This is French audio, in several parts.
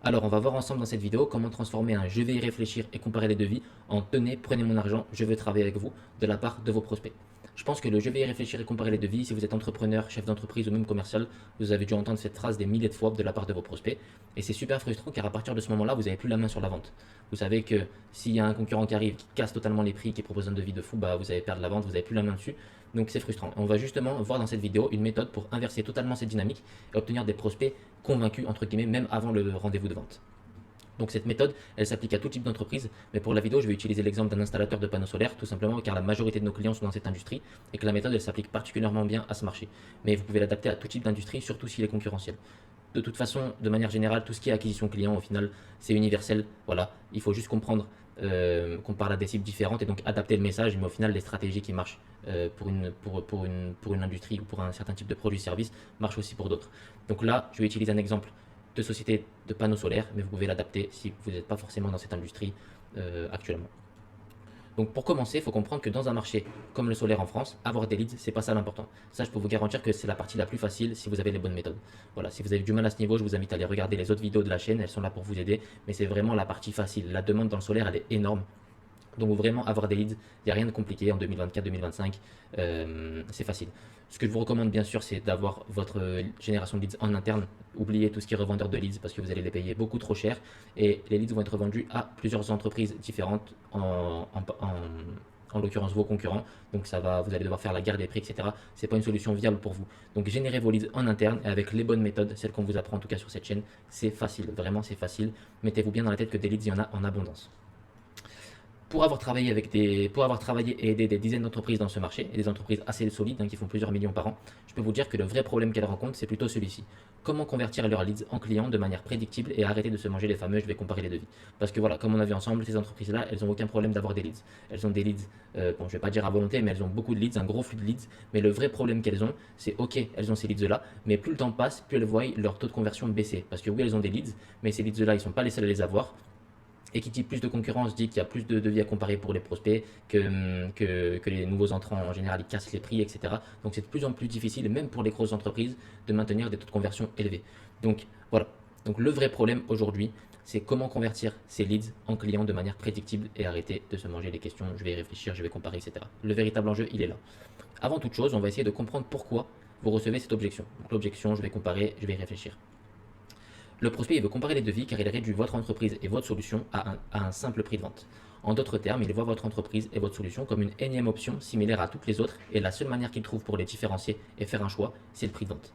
Alors, on va voir ensemble dans cette vidéo comment transformer un je vais y réfléchir et comparer les devis en tenez, prenez mon argent, je veux travailler avec vous de la part de vos prospects. Je pense que le je vais y réfléchir et comparer les devis, si vous êtes entrepreneur, chef d'entreprise ou même commercial, vous avez dû entendre cette phrase des milliers de fois de la part de vos prospects. Et c'est super frustrant car à partir de ce moment-là, vous n'avez plus la main sur la vente. Vous savez que s'il y a un concurrent qui arrive, qui casse totalement les prix, qui propose un devis de fou, bah vous allez perdre la vente, vous n'avez plus la main dessus. Donc c'est frustrant. On va justement voir dans cette vidéo une méthode pour inverser totalement cette dynamique et obtenir des prospects convaincus, entre guillemets, même avant le rendez-vous de vente. Donc cette méthode, elle s'applique à tout type d'entreprise, mais pour la vidéo, je vais utiliser l'exemple d'un installateur de panneaux solaires, tout simplement car la majorité de nos clients sont dans cette industrie et que la méthode, elle s'applique particulièrement bien à ce marché. Mais vous pouvez l'adapter à tout type d'industrie, surtout s'il est concurrentiel. De toute façon, de manière générale, tout ce qui est acquisition client, au final, c'est universel. Voilà, il faut juste comprendre qu'on parle à des cibles différentes et donc adapter le message, mais au final, les stratégies qui marchent pour une industrie ou pour un certain type de produit-service marchent aussi pour d'autres. Donc là, je vais utiliser un exemple de société de panneaux solaires, mais vous pouvez l'adapter si vous n'êtes pas forcément dans cette industrie actuellement. Donc pour commencer, il faut comprendre que dans un marché comme le solaire en France, avoir des leads, c'est pas ça l'important. Ça, je peux vous garantir que c'est la partie la plus facile si vous avez les bonnes méthodes. Voilà, si vous avez du mal à ce niveau, je vous invite à aller regarder les autres vidéos de la chaîne, elles sont là pour vous aider, mais c'est vraiment la partie facile. La demande dans le solaire, elle est énorme. Donc vraiment avoir des leads, il n'y a rien de compliqué en 2024-2025, c'est facile. Ce que je vous recommande bien sûr, c'est d'avoir votre génération de leads en interne. Oubliez tout ce qui est revendeur de leads parce que vous allez les payer beaucoup trop cher et les leads vont être vendus à plusieurs entreprises différentes en l'occurrence vos concurrents. Donc vous allez devoir faire la guerre des prix, etc. C'est pas une solution viable pour vous. Donc générez vos leads en interne et avec les bonnes méthodes, celles qu'on vous apprend en tout cas sur cette chaîne, c'est facile, vraiment c'est facile. Mettez-vous bien dans la tête que des leads, il y en a en abondance. Pour avoir travaillé et aidé des dizaines d'entreprises dans ce marché, et des entreprises assez solides qui font plusieurs millions par an, je peux vous dire que le vrai problème qu'elles rencontrent, c'est plutôt celui-ci. Comment convertir leurs leads en clients de manière prédictible et arrêter de se manger les fameux je vais comparer les devis. Parce que voilà, comme on a vu ensemble, ces entreprises-là, elles n'ont aucun problème d'avoir des leads. Elles ont des leads, bon, je vais pas dire à volonté, mais elles ont beaucoup de leads, un gros flux de leads. Mais le vrai problème qu'elles ont, c'est ok, elles ont ces leads-là, mais plus le temps passe, plus elles voient leur taux de conversion baisser. Parce que oui, elles ont des leads, mais ces leads-là, ils ne sont pas les seuls à les avoir. Et qui dit plus de concurrence dit qu'il y a plus de devis à comparer pour les prospects, que les nouveaux entrants en général ils cassent les prix, etc. Donc c'est de plus en plus difficile, même pour les grosses entreprises, de maintenir des taux de conversion élevés. Donc voilà. Donc le vrai problème aujourd'hui, c'est comment convertir ces leads en clients de manière prédictible et arrêter de se manger les questions, je vais y réfléchir, je vais comparer, etc. Le véritable enjeu, il est là. Avant toute chose, on va essayer de comprendre pourquoi vous recevez cette objection. Donc l'objection, je vais comparer, je vais y réfléchir. Le prospect il veut comparer les devis car il réduit votre entreprise et votre solution à un simple prix de vente. En d'autres termes, il voit votre entreprise et votre solution comme une énième option similaire à toutes les autres et la seule manière qu'il trouve pour les différencier et faire un choix, c'est le prix de vente.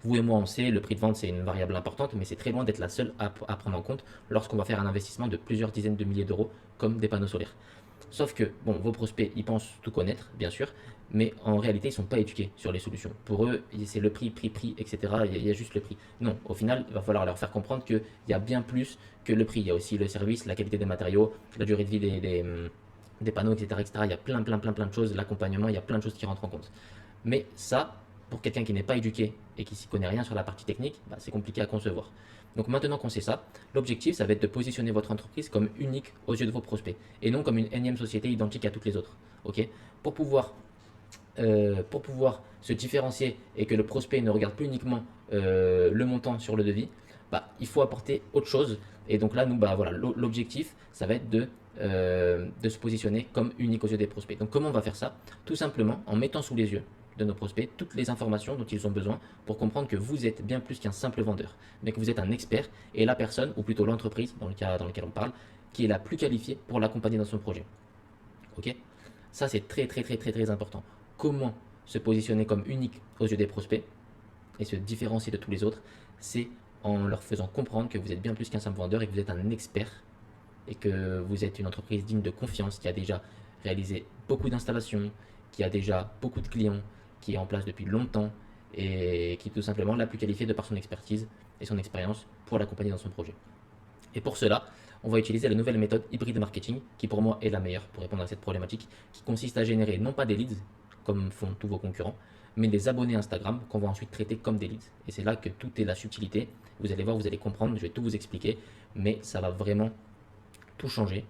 Vous et moi, on sait, le prix de vente, c'est une variable importante, mais c'est très loin d'être la seule à prendre en compte lorsqu'on va faire un investissement de plusieurs dizaines de milliers d'euros comme des panneaux solaires. Sauf que, bon, vos prospects, ils pensent tout connaître, bien sûr, mais en réalité, ils ne sont pas éduqués sur les solutions. Pour eux, c'est le prix, etc. Il y a juste le prix. Non, au final, il va falloir leur faire comprendre qu'il y a bien plus que le prix. Il y a aussi le service, la qualité des matériaux, la durée de vie des panneaux, etc. Il y a plein de choses, l'accompagnement, il y a plein de choses qui rentrent en compte. Mais ça, pour quelqu'un qui n'est pas éduqué et qui s'y connaît rien sur la partie technique, bah, c'est compliqué à concevoir. Donc maintenant qu'on sait ça, l'objectif, ça va être de positionner votre entreprise comme unique aux yeux de vos prospects et non comme une énième société identique à toutes les autres. Ok, pour pouvoir se différencier et que le prospect ne regarde plus uniquement le montant sur le devis, bah, il faut apporter autre chose. Et donc là, nous, bah, voilà, l'objectif, ça va être de se positionner comme unique aux yeux des prospects. Donc comment on va faire ça? Tout simplement en mettant sous les yeux de nos prospects toutes les informations dont ils ont besoin pour comprendre que vous êtes bien plus qu'un simple vendeur, mais que vous êtes un expert et la personne, ou plutôt l'entreprise, dans le cas dans lequel on parle, qui est la plus qualifiée pour l'accompagner dans son projet. Ok? Ça, c'est très important. Comment se positionner comme unique aux yeux des prospects et se différencier de tous les autres, c'est en leur faisant comprendre que vous êtes bien plus qu'un simple vendeur et que vous êtes un expert et que vous êtes une entreprise digne de confiance qui a déjà réalisé beaucoup d'installations, qui a déjà beaucoup de clients, qui est en place depuis longtemps et qui est tout simplement la plus qualifiée de par son expertise et son expérience pour l'accompagner dans son projet. Et pour cela, on va utiliser la nouvelle méthode hybride marketing qui pour moi est la meilleure pour répondre à cette problématique, qui consiste à générer non pas des leads comme font tous vos concurrents, mais des abonnés Instagram qu'on va ensuite traiter comme des leads. Et c'est là que tout est la subtilité. Vous allez voir, vous allez comprendre, je vais tout vous expliquer, mais ça va vraiment tout changer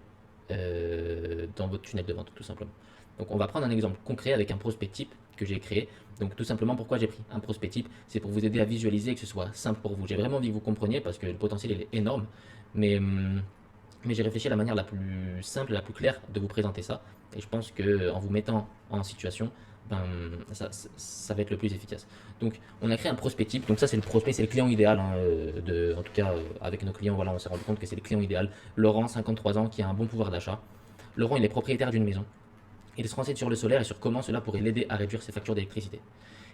dans votre tunnel de vente tout simplement. Donc on va prendre un exemple concret avec un prospect type que j'ai créé. Donc tout simplement pourquoi j'ai pris un prospect type, c'est pour vous aider à visualiser et que ce soit simple pour vous. J'ai vraiment envie que vous compreniez parce que le potentiel il est énorme, mais, mais j'ai réfléchi à la manière la plus simple, la plus claire de vous présenter ça. Et je pense que en vous mettant en situation, ben, ça va être le plus efficace. Donc on a créé un prospect type, donc ça c'est le prospect, c'est le client idéal, hein, en tout cas avec nos clients, voilà, on s'est rendu compte que c'est le client idéal. Laurent, 53 ans, qui a un bon pouvoir d'achat. Laurent il est propriétaire d'une maison. Il se renseigne sur le solaire et sur comment cela pourrait l'aider à réduire ses factures d'électricité.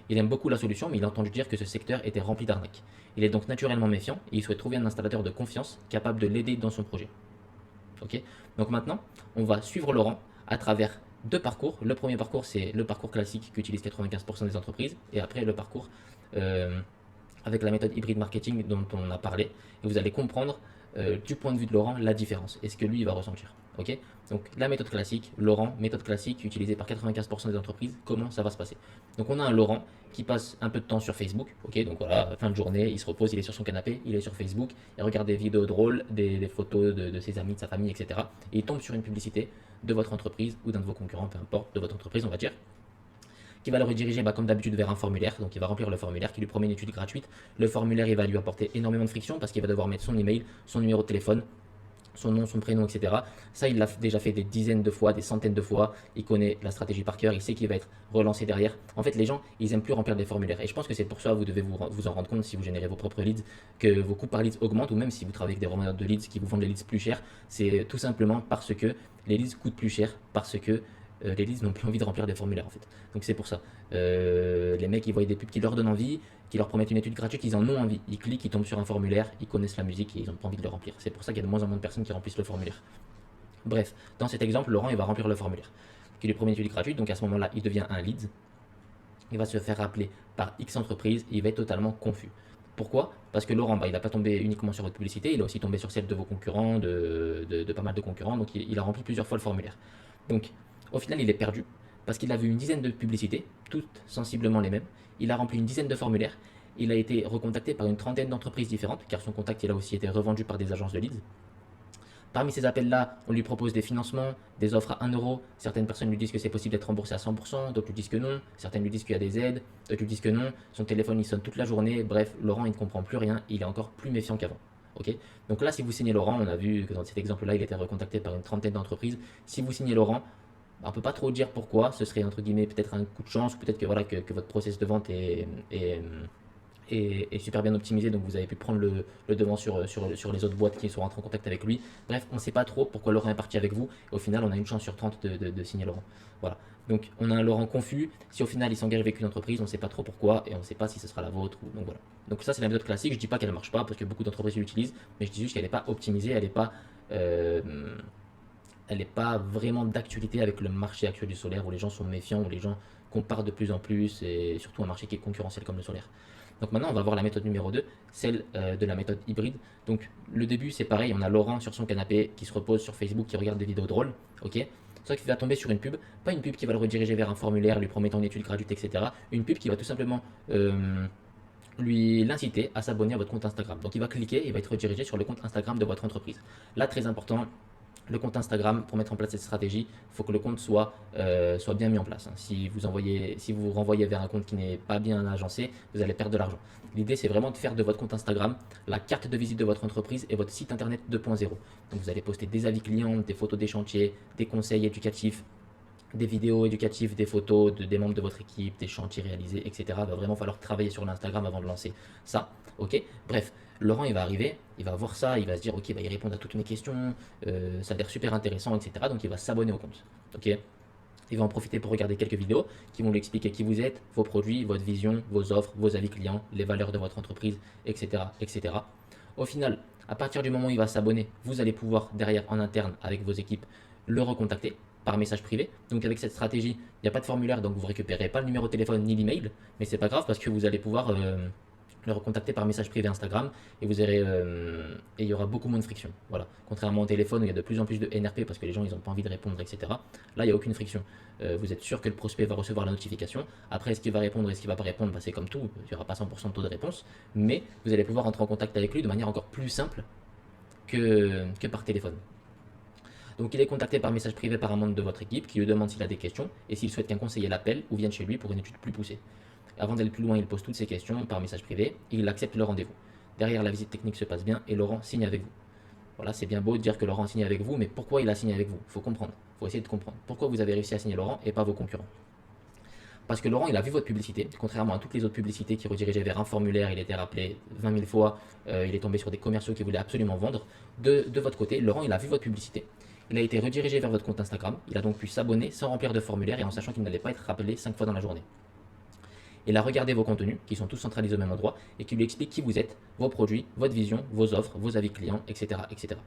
Il aime beaucoup la solution, mais il a entendu dire que ce secteur était rempli d'arnaques. Il est donc naturellement méfiant et il souhaite trouver un installateur de confiance capable de l'aider dans son projet. Ok. Donc maintenant, on va suivre Laurent à travers deux parcours. Le premier parcours, c'est le parcours classique qu'utilisent 95% des entreprises, et après le parcours euh, avec la méthode hybride marketing dont on a parlé. Et vous allez comprendre du point de vue de Laurent la différence et ce que lui il va ressentir. Ok. Donc la méthode classique, Laurent, méthode classique utilisée par 95% des entreprises, comment ça va se passer. Donc on a un Laurent qui passe un peu de temps sur Facebook, ok, donc voilà, fin de journée, il se repose, il est sur son canapé, il est sur Facebook, il regarde des vidéos drôles, des photos de ses amis, de sa famille, etc. Et il tombe sur une publicité de votre entreprise ou d'un de vos concurrents, peu importe, de votre entreprise, on va dire, qui va le rediriger comme d'habitude vers un formulaire. Donc il va remplir le formulaire qui lui promet une étude gratuite. Le formulaire il va lui apporter énormément de friction parce qu'il va devoir mettre son email, son numéro de téléphone, son nom, son prénom, etc. Ça, il l'a déjà fait des dizaines de fois, des centaines de fois. Il connaît la stratégie par cœur, il sait qu'il va être relancé derrière. En fait, les gens, ils aiment plus remplir des formulaires. Et je pense que c'est pour ça que vous devez vous en rendre compte si vous générez vos propres leads, que vos coûts par leads augmentent, ou même si vous travaillez avec des revendeurs de leads qui vous vendent les leads plus chers. C'est tout simplement parce que les leads coûtent plus cher, parce que les leads n'ont plus envie de remplir des formulaires en fait. Donc c'est pour ça. Les mecs ils voient des pubs qui leur donnent envie, qui leur promettent une étude gratuite, ils en ont envie. Ils cliquent, ils tombent sur un formulaire, ils connaissent la musique et ils n'ont pas envie de le remplir. C'est pour ça qu'il y a de moins en moins de personnes qui remplissent le formulaire. Bref, dans cet exemple, Laurent il va remplir le formulaire qui lui promet une étude gratuite, donc à ce moment-là il devient un lead. Il va se faire appeler par X entreprise et il va être totalement confus. Pourquoi? Parce que Laurent, il n'a pas tombé uniquement sur votre publicité, il a aussi tombé sur celle de vos concurrents, de pas mal de concurrents, donc il a rempli plusieurs fois le formulaire. Donc au final, il est perdu parce qu'il a vu une dizaine de publicités, toutes sensiblement les mêmes. Il a rempli une dizaine de formulaires. Il a été recontacté par une trentaine d'entreprises différentes, car son contact il a aussi été revendu par des agences de leads. Parmi ces appels-là, on lui propose des financements, des offres à 1 euro. Certaines personnes lui disent que c'est possible d'être remboursé à 100%, d'autres lui disent que non. Certaines lui disent qu'il y a des aides, d'autres lui disent que non. Son téléphone il sonne toute la journée. Bref, Laurent il ne comprend plus rien, il est encore plus méfiant qu'avant. Ok. Donc là, si vous signez Laurent, on a vu que dans cet exemple-là, il était recontacté par une trentaine d'entreprises. Si vous signez Laurent, on ne peut pas trop dire pourquoi, ce serait entre guillemets peut-être un coup de chance, ou peut-être que, voilà, que votre process de vente est super bien optimisé, donc vous avez pu prendre le devant sur les autres boîtes qui sont rentrées en contact avec lui. Bref, on ne sait pas trop pourquoi Laurent est parti avec vous, et au final on a une chance sur 30 de signer Laurent. Voilà, donc on a un Laurent confus, si au final il s'engage avec une entreprise, on ne sait pas trop pourquoi, et on ne sait pas si ce sera la vôtre, donc voilà. Donc ça c'est la méthode classique, je ne dis pas qu'elle ne marche pas, parce que beaucoup d'entreprises l'utilisent, mais je dis juste qu'elle n'est pas optimisée, euh, elle n'est pas vraiment d'actualité avec le marché actuel du solaire où les gens sont méfiants, où les gens comparent de plus en plus et surtout un marché qui est concurrentiel comme le solaire. Donc maintenant on va voir la méthode numéro 2, celle de la méthode hybride. Donc le début c'est pareil, on a Laurent sur son canapé qui se repose sur Facebook, qui regarde des vidéos drôles, ok. Sauf qu'il va tomber sur une pub, pas une pub qui va le rediriger vers un formulaire lui promettant une étude gratuite, etc. Une pub qui va tout simplement lui l'inciter à s'abonner à votre compte Instagram. Donc il va cliquer, il va être redirigé sur le compte Instagram de votre entreprise. Là très important, le compte Instagram, pour mettre en place cette stratégie, il faut que le compte soit bien mis en place. Si vous renvoyez vers un compte qui n'est pas bien agencé, vous allez perdre de l'argent. L'idée, c'est vraiment de faire de votre compte Instagram la carte de visite de votre entreprise et votre site internet 2.0. Donc vous allez poster des avis clients, des photos des chantiers, des conseils éducatifs, des vidéos éducatives, des photos des membres de votre équipe, des chantiers réalisés, etc. Il va vraiment falloir travailler sur l'Instagram avant de lancer ça. Ok. Bref, Laurent il va arriver, il va voir ça, il va se dire ok, il répond à toutes mes questions, ça a l'air super intéressant, etc. Donc il va s'abonner au compte. Ok. Il va en profiter pour regarder quelques vidéos qui vont lui expliquer qui vous êtes, vos produits, votre vision, vos offres, vos avis clients, les valeurs de votre entreprise, etc. etc. Au final, à partir du moment où il va s'abonner, vous allez pouvoir derrière en interne avec vos équipes le recontacter par message privé. Donc avec cette stratégie, il n'y a pas de formulaire, donc vous ne récupérez pas le numéro de téléphone ni l'email, mais c'est pas grave parce que vous allez pouvoir le recontacter par message privé Instagram et et il y aura beaucoup moins de friction. Voilà. Contrairement au téléphone où il y a de plus en plus de NRP parce que les gens ils n'ont pas envie de répondre, etc. Là il n'y a aucune friction. Vous êtes sûr que le prospect va recevoir la notification. Après est-ce qu'il va répondre, est-ce qu'il va pas répondre, c'est comme tout, il n'y aura pas 100% de taux de réponse, mais vous allez pouvoir entrer en contact avec lui de manière encore plus simple que par téléphone. Donc il est contacté par message privé par un membre de votre équipe qui lui demande s'il a des questions et s'il souhaite qu'un conseiller l'appelle ou vienne chez lui pour une étude plus poussée. Avant d'aller plus loin, il pose toutes ses questions par message privé et il accepte le rendez-vous. Derrière, la visite technique se passe bien et Laurent signe avec vous. Voilà, c'est bien beau de dire que Laurent a signé avec vous, mais pourquoi il a signé avec vous? Il faut comprendre, il faut essayer de comprendre. Pourquoi vous avez réussi à signer Laurent et pas vos concurrents? Parce que Laurent, il a vu votre publicité, contrairement à toutes les autres publicités qui redirigeaient vers un formulaire, il était rappelé 20 000 fois, il est tombé sur des commerciaux qui voulaient absolument vendre. De votre côté, Laurent, il a vu votre publicité, il a été redirigé vers votre compte Instagram, il a donc pu s'abonner sans remplir de formulaire et en sachant qu'il n'allait pas être rappelé 5 fois dans la journée. Il a regardé vos contenus, qui sont tous centralisés au même endroit, et qui lui explique qui vous êtes, vos produits, votre vision, vos offres, vos avis clients, etc., etc.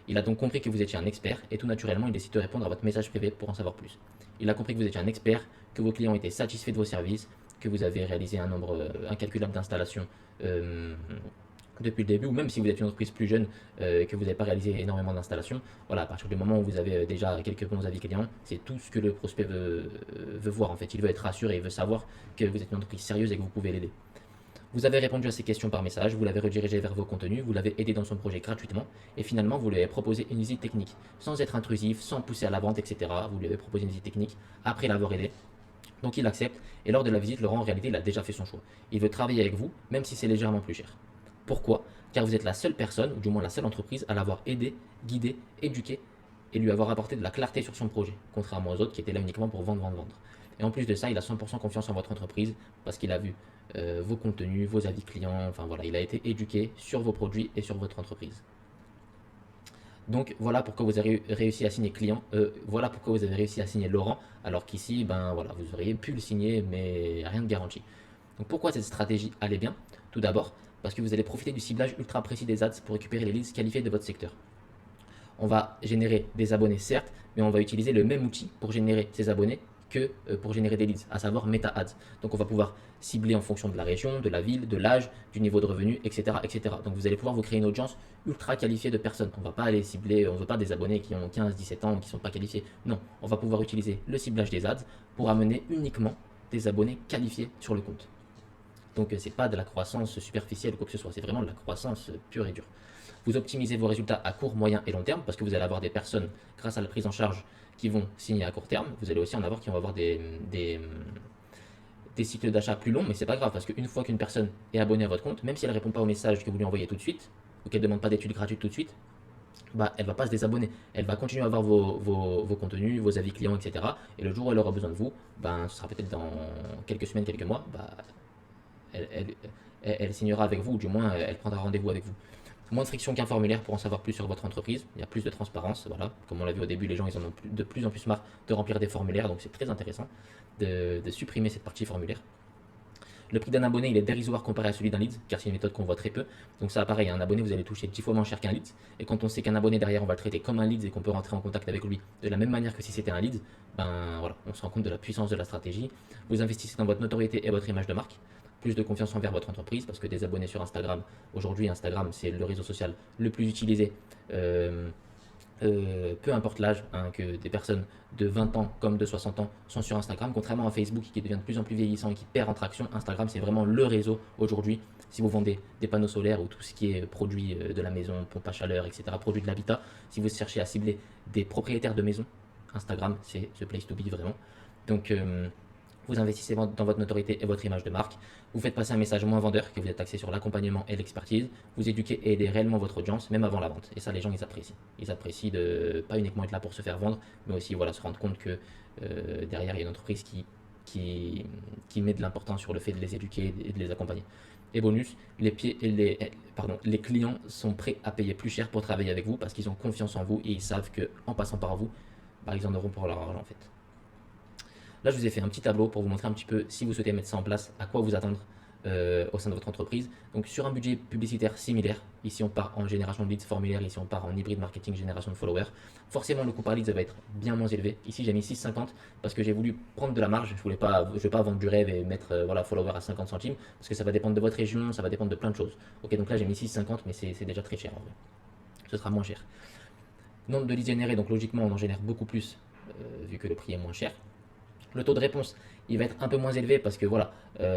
Il a donc compris que vous étiez un expert, et tout naturellement, il décide de répondre à votre message privé pour en savoir plus. Il a compris que vous étiez un expert, que vos clients étaient satisfaits de vos services, que vous avez réalisé un nombre incalculable d'installations depuis le début, ou même si vous êtes une entreprise plus jeune, que vous n'avez pas réalisé énormément d'installations, voilà, à partir du moment où vous avez déjà quelques bons avis clients, c'est tout ce que le prospect veut voir en fait. Il veut être rassuré, il veut savoir que vous êtes une entreprise sérieuse et que vous pouvez l'aider. Vous avez répondu à ses questions par message, vous l'avez redirigé vers vos contenus, vous l'avez aidé dans son projet gratuitement, et finalement vous lui avez proposé une visite technique, sans être intrusif, sans pousser à la vente, etc. Vous lui avez proposé une visite technique après l'avoir aidé. Donc il accepte, et lors de la visite, Laurent en réalité il a déjà fait son choix. Il veut travailler avec vous, même si c'est légèrement plus cher. Pourquoi? Car vous êtes la seule personne, ou du moins la seule entreprise, à l'avoir aidé, guidé, éduqué et lui avoir apporté de la clarté sur son projet, contrairement aux autres qui étaient là uniquement pour vendre, vendre, vendre. Et en plus de ça, il a 100% confiance en votre entreprise parce qu'il a vu vos contenus, vos avis clients, enfin voilà, il a été éduqué sur vos produits et sur votre entreprise. Donc voilà pourquoi vous avez réussi à signer client, voilà pourquoi vous avez réussi à signer Laurent, alors qu'ici, ben voilà, vous auriez pu le signer, mais rien de garanti. Donc pourquoi cette stratégie allait bien? Tout d'abord, parce que vous allez profiter du ciblage ultra précis des ads pour récupérer les leads qualifiés de votre secteur. On va générer des abonnés certes, mais on va utiliser le même outil pour générer ces abonnés que pour générer des leads, à savoir Meta Ads. Donc on va pouvoir cibler en fonction de la région, de la ville, de l'âge, du niveau de revenu, etc., etc. Donc vous allez pouvoir vous créer une audience ultra qualifiée de personnes. On ne va pas aller cibler, on ne veut pas des abonnés qui ont 15, 17 ans, qui ne sont pas qualifiés. Non, on va pouvoir utiliser le ciblage des ads pour amener uniquement des abonnés qualifiés sur le compte. Donc c'est pas de la croissance superficielle ou quoi que ce soit, c'est vraiment de la croissance pure et dure. Vous optimisez vos résultats à court, moyen et long terme parce que vous allez avoir des personnes, grâce à la prise en charge, qui vont signer à court terme. Vous allez aussi en avoir qui vont avoir des cycles d'achat plus longs, mais c'est pas grave parce qu'une fois qu'une personne est abonnée à votre compte, même si elle ne répond pas au message que vous lui envoyez tout de suite, ou qu'elle ne demande pas d'études gratuites tout de suite, bah, elle ne va pas se désabonner. Elle va continuer à avoir vos contenus, vos avis clients, etc. Et le jour où elle aura besoin de vous, ben, ce sera peut-être dans quelques semaines, quelques mois, bah, elle signera avec vous, ou du moins elle prendra rendez-vous avec vous. Moins de friction qu'un formulaire pour en savoir plus sur votre entreprise, il y a plus de transparence, voilà. Comme on l'a vu au début, les gens ils en ont de plus en plus marre de remplir des formulaires, donc c'est très intéressant de supprimer cette partie formulaire. Le prix d'un abonné il est dérisoire comparé à celui d'un lead, car c'est une méthode qu'on voit très peu. Donc ça pareil, un abonné vous allez toucher 10 fois moins cher qu'un lead, et quand on sait qu'un abonné derrière on va le traiter comme un lead et qu'on peut rentrer en contact avec lui de la même manière que si c'était un lead, ben voilà, on se rend compte de la puissance de la stratégie. Vous investissez dans votre notoriété et votre image de marque, plus de confiance envers votre entreprise, parce que des abonnés sur Instagram, aujourd'hui Instagram c'est le réseau social le plus utilisé, peu importe l'âge, hein, que des personnes de 20 ans comme de 60 ans sont sur Instagram, contrairement à Facebook qui devient de plus en plus vieillissant et qui perd en traction. Instagram c'est vraiment le réseau aujourd'hui. Si vous vendez des panneaux solaires ou tout ce qui est produits de la maison, pompe à chaleur, etc., produits de l'habitat, si vous cherchez à cibler des propriétaires de maisons, Instagram c'est the place to be vraiment. Donc vous investissez dans votre notoriété et votre image de marque, vous faites passer un message moins vendeur, que vous êtes axé sur l'accompagnement et l'expertise, vous éduquez et aidez réellement votre audience, même avant la vente. Et ça, les gens, ils apprécient. Ils apprécient de pas uniquement être là pour se faire vendre, mais aussi voilà, se rendre compte que derrière, il y a une entreprise qui met de l'importance sur le fait de les éduquer et de les accompagner. Et bonus, les clients sont prêts à payer plus cher pour travailler avec vous parce qu'ils ont confiance en vous et ils savent qu'en passant par vous, bah, ils en auront pour leur argent en fait. Là, je vous ai fait un petit tableau pour vous montrer un petit peu, si vous souhaitez mettre ça en place, à quoi vous attendre au sein de votre entreprise. Donc, sur un budget publicitaire similaire, ici on part en génération de leads formulaire, ici on part en hybride marketing, génération de followers. Forcément, le coût par lead va être bien moins élevé. Ici, j'ai mis 6,50 parce que j'ai voulu prendre de la marge. Je ne vais pas vendre du rêve et mettre voilà, follower à 50 centimes parce que ça va dépendre de votre région, ça va dépendre de plein de choses. Ok, donc là, j'ai mis 6,50, mais c'est déjà très cher en vrai. Ce sera moins cher. Nombre de leads générés, donc logiquement, on en génère beaucoup plus vu que le prix est moins cher. Le taux de réponse, il va être un peu moins élevé parce que voilà,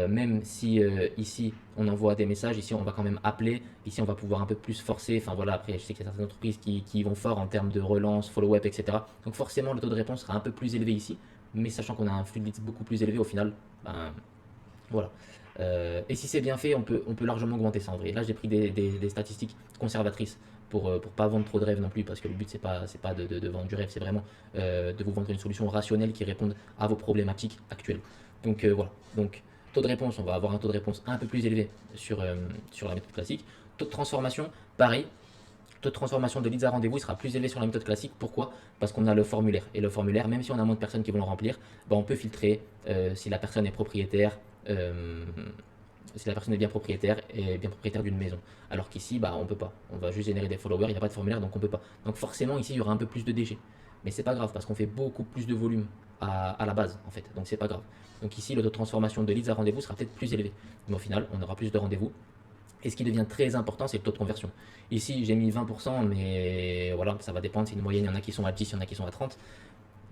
même si ici on envoie des messages, ici on va quand même appeler, ici on va pouvoir un peu plus forcer. Enfin voilà, après je sais qu'il y a certaines entreprises qui vont fort en termes de relance, follow-up, etc. Donc forcément le taux de réponse sera un peu plus élevé ici, mais sachant qu'on a un flux de leads beaucoup plus élevé au final, ben voilà. Et si c'est bien fait, on peut largement augmenter ça en vrai. Là, j'ai pris des statistiques conservatrices pour pas vendre trop de rêves non plus, parce que le but, c'est pas de vendre du rêve, c'est vraiment de vous vendre une solution rationnelle qui réponde à vos problématiques actuelles. Donc voilà. Donc, taux de réponse, on va avoir un taux de réponse un peu plus élevé sur la méthode classique. Taux de transformation, pareil. Taux de transformation de leads à rendez-vous il sera plus élevé sur la méthode classique. Pourquoi? Parce qu'on a le formulaire. Et le formulaire, même si on a moins de personnes qui vont le remplir, bah, on peut filtrer si la personne est propriétaire, euh, si la personne est bien propriétaire et bien propriétaire d'une maison. Alors qu'ici, bah, on peut pas. On va juste générer des followers, il n'y a pas de formulaire, donc on peut pas. Donc forcément, ici, il y aura un peu plus de déchets. Mais c'est pas grave parce qu'on fait beaucoup plus de volume à la base, en fait. Donc c'est pas grave. Donc ici, le taux de transformation de leads à rendez-vous sera peut-être plus élevé. Mais au final, on aura plus de rendez-vous. Et ce qui devient très important, c'est le taux de conversion. Ici, j'ai mis 20%, mais voilà, ça va dépendre. C'est une moyenne. Il y en a qui sont à 10, il y en a qui sont à 30.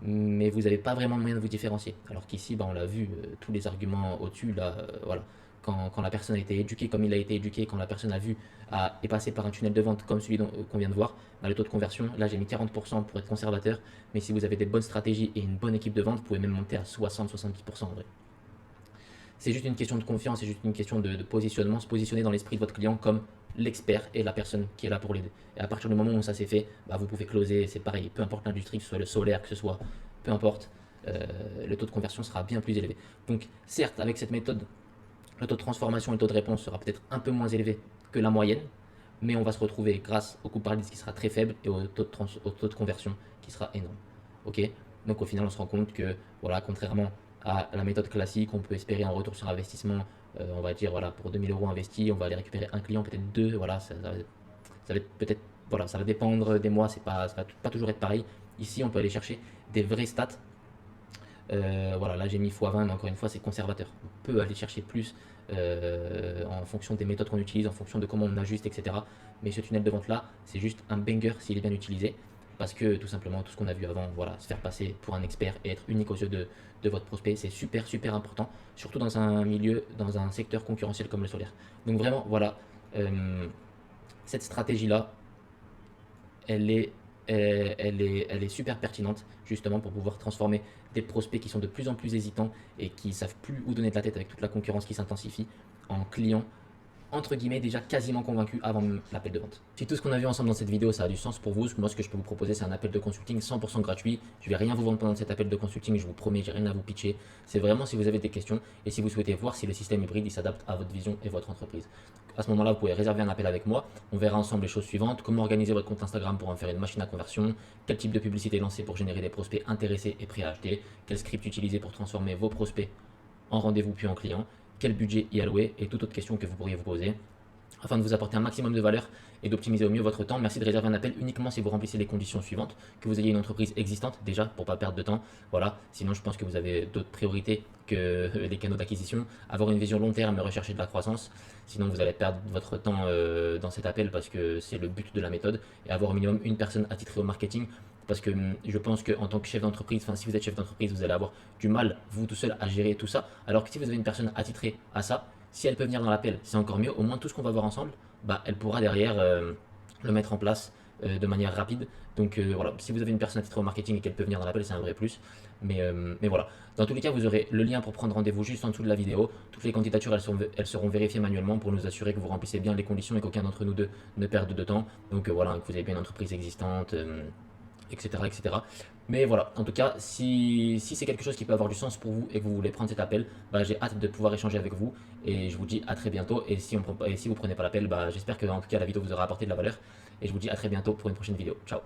Mais vous n'avez pas vraiment moyen de vous différencier. Alors qu'ici, bah, on l'a vu, tous les arguments au-dessus, là, voilà. Quand la personne a été éduquée comme il a été éduqué, quand la personne est passée par un tunnel de vente comme celui qu'on vient de voir, bah, le taux de conversion, là j'ai mis 40% pour être conservateur, mais si vous avez des bonnes stratégies et une bonne équipe de vente, vous pouvez même monter à 60-70% en vrai. C'est juste une question de confiance, c'est juste une question de positionnement, se positionner dans l'esprit de votre client comme l'expert et la personne qui est là pour l'aider. Et à partir du moment où ça s'est fait, bah, vous pouvez closer, c'est pareil, peu importe l'industrie, que ce soit le solaire, que ce soit, peu importe, le taux de conversion sera bien plus élevé. Donc certes, avec cette méthode, le taux de transformation et le taux de réponse sera peut-être un peu moins élevé que la moyenne, mais on va se retrouver grâce au coût par lead qui sera très faible et au taux de conversion qui sera énorme. Ok. Donc au final, on se rend compte que, voilà, contrairement à la méthode classique, on peut espérer un retour sur investissement, on va dire, voilà, pour 2000 euros investis, on va aller récupérer un client, peut-être deux, voilà, ça va être peut-être, voilà, ça va dépendre des mois, ça va pas toujours être pareil. Ici, on peut aller chercher des vrais stats. Voilà, là j'ai mis x20, mais encore une fois, c'est conservateur. On peut aller chercher plus en fonction des méthodes qu'on utilise, en fonction de comment on ajuste, etc. Mais ce tunnel de vente là, c'est juste un banger s'il est bien utilisé. Parce que tout simplement, tout ce qu'on a vu avant, voilà, se faire passer pour un expert et être unique aux yeux de votre prospect, c'est super, super important. Surtout dans un milieu, dans un secteur concurrentiel comme le solaire. Donc vraiment, voilà, cette stratégie-là, elle est, elle est super pertinente justement pour pouvoir transformer des prospects qui sont de plus en plus hésitants et qui ne savent plus où donner de la tête avec toute la concurrence qui s'intensifie en clients entre guillemets déjà quasiment convaincus avant même l'appel de vente. Si tout ce qu'on a vu ensemble dans cette vidéo ça a du sens pour vous, moi ce que je peux vous proposer c'est un appel de consulting 100% gratuit. Je vais rien vous vendre pendant cet appel de consulting, je vous promets, j'ai rien à vous pitcher. C'est vraiment si vous avez des questions et si vous souhaitez voir si le système hybride il s'adapte à votre vision et votre entreprise. À ce moment-là, vous pouvez réserver un appel avec moi. On verra ensemble les choses suivantes, comment organiser votre compte Instagram pour en faire une machine à conversion, quel type de publicité lancer pour générer des prospects intéressés et prêts à acheter, quel script utiliser pour transformer vos prospects en rendez-vous puis en clients, quel budget y allouer et toute autre question que vous pourriez vous poser afin de vous apporter un maximum de valeur et d'optimiser au mieux votre temps. Merci de réserver un appel uniquement si vous remplissez les conditions suivantes, que vous ayez une entreprise existante déjà pour ne pas perdre de temps. Voilà, sinon je pense que vous avez d'autres priorités que les canaux d'acquisition, avoir une vision long terme et rechercher de la croissance. Sinon vous allez perdre votre temps dans cet appel parce que c'est le but de la méthode et avoir au minimum une personne attitrée au marketing. Parce que je pense qu'en tant que chef d'entreprise, enfin si vous êtes chef d'entreprise, vous allez avoir du mal, vous tout seul, à gérer tout ça. Alors que si vous avez une personne attitrée à ça, si elle peut venir dans l'appel, c'est encore mieux. Au moins tout ce qu'on va voir ensemble, bah, elle pourra derrière le mettre en place de manière rapide. Donc voilà, si vous avez une personne attitrée au marketing et qu'elle peut venir dans l'appel, c'est un vrai plus. Mais voilà, dans tous les cas, vous aurez le lien pour prendre rendez-vous juste en dessous de la vidéo. Toutes les candidatures, elles seront vérifiées manuellement pour nous assurer que vous remplissez bien les conditions et qu'aucun d'entre nous deux ne perde de temps. Donc voilà, que vous avez bien une entreprise existante. Etc., etc. Mais voilà, en tout cas, si c'est quelque chose qui peut avoir du sens pour vous et que vous voulez prendre cet appel, bah, j'ai hâte de pouvoir échanger avec vous et je vous dis à très bientôt. Et si vous prenez pas l'appel, bah, j'espère que en tout cas la vidéo vous aura apporté de la valeur et je vous dis à très bientôt pour une prochaine vidéo. Ciao.